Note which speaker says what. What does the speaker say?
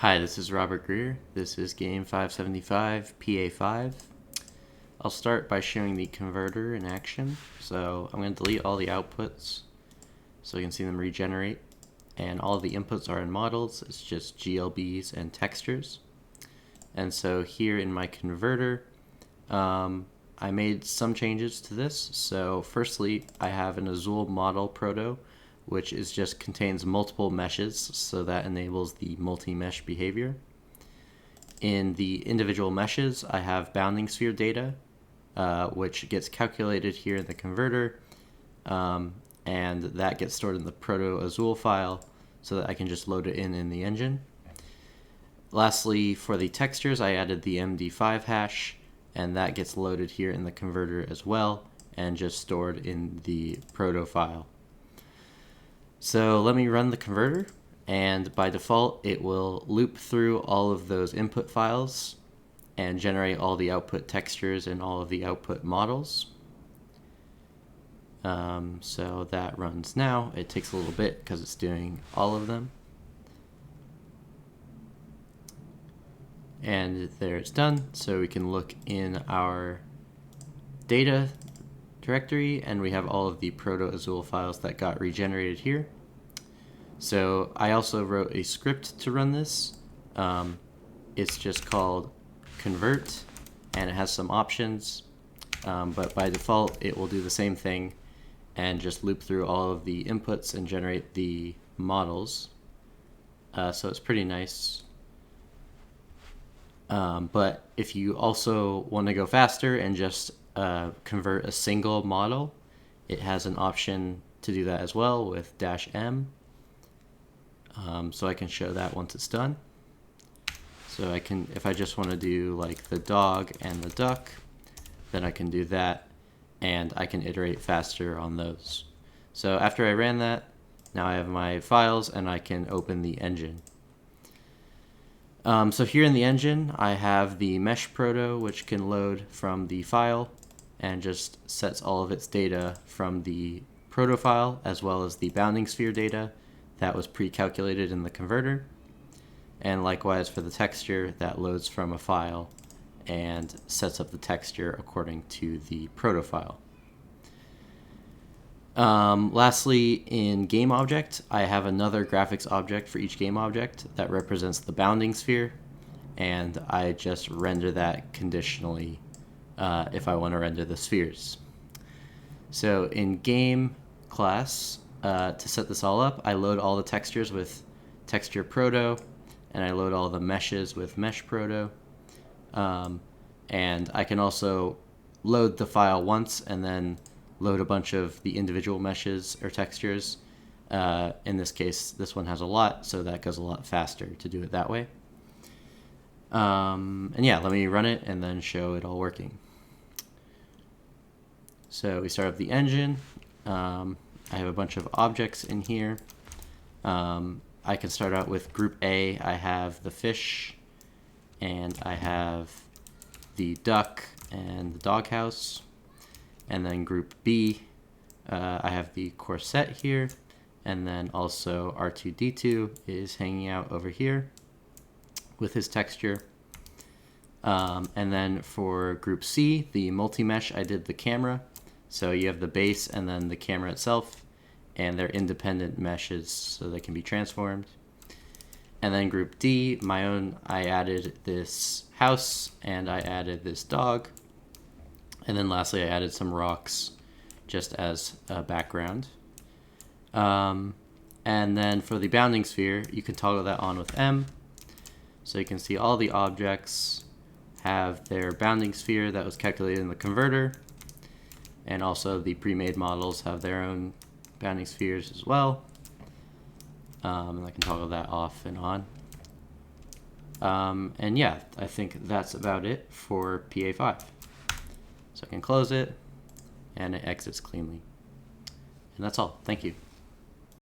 Speaker 1: Hi, this is Robert Greer. This is GAM-575, PA-5. I'll start by showing the converter in action. So I'm going to delete all the outputs so you can see them regenerate. And all of the inputs are in models. It's just GLBs and textures. And so here in my converter, I made some changes to this. So firstly, I have an Azul model proto, which just contains multiple meshes, so that enables the multi-mesh behavior. In the individual meshes, I have bounding sphere data, which gets calculated here in the converter, and that gets stored in the proto Azul file so that I can just load it in the engine. Lastly, for the textures, I added the MD5 hash, and that gets loaded here in the converter as well, and just stored in the proto file. So let me run the converter, and by default it will loop through all of those input files and generate all the output textures and all of the output models. So that runs now. It takes a little bit because it's doing all of them. And there it's done. So we can look in our data directory, and we have all of the proto Azul files that got regenerated here. So I also wrote a script to run this. It's just called convert, and it has some options, but by default it will do the same thing and just loop through all of the inputs and generate the models. So it's pretty nice. But if you also want to go faster and just convert a single model, it has an option to do that as well with -M. So I can show that once it's done. So I can, if I just want to do like the dog and the duck, then I can do that, and I can iterate faster on those. So after I ran that, now I have my files and I can open the engine. So here in the engine, I have the mesh proto, which can load from the file and just sets all of its data from the proto file, as well as the bounding sphere data that was pre-calculated in the converter. And likewise for the texture, that loads from a file and sets up the texture according to the proto file. Lastly, in game object, I have another graphics object for each game object that represents the bounding sphere, and I just render that conditionally if I want to render the spheres. So in game class, to set this all up, I load all the textures with texture proto, and I load all the meshes with mesh proto. And I can also load the file once and then load a bunch of the individual meshes or textures. In this case, this one has a lot, so that goes a lot faster to do it that way. And yeah, let me run it and then show it all working. So we start up the engine. I have a bunch of objects in here. I can start out with group A. I have the fish, and I have the duck and the doghouse. And then group B, I have the corset here, and then also R2-D2 is hanging out over here with his texture. And then for group C, the multi-mesh, I did the camera. So you have the base and then the camera itself, and they're independent meshes so they can be transformed. And then group D, my own, I added this house and I added this dog. And then lastly, I added some rocks just as a background. And then for the bounding sphere, you can toggle that on with M. So you can see all the objects have their bounding sphere that was calculated in the converter. And also the pre-made models have their own bounding spheres as well. And I can toggle that off and on. And yeah, I think that's about it for PA-5. So I can close it, and it exits cleanly. And that's all. Thank you.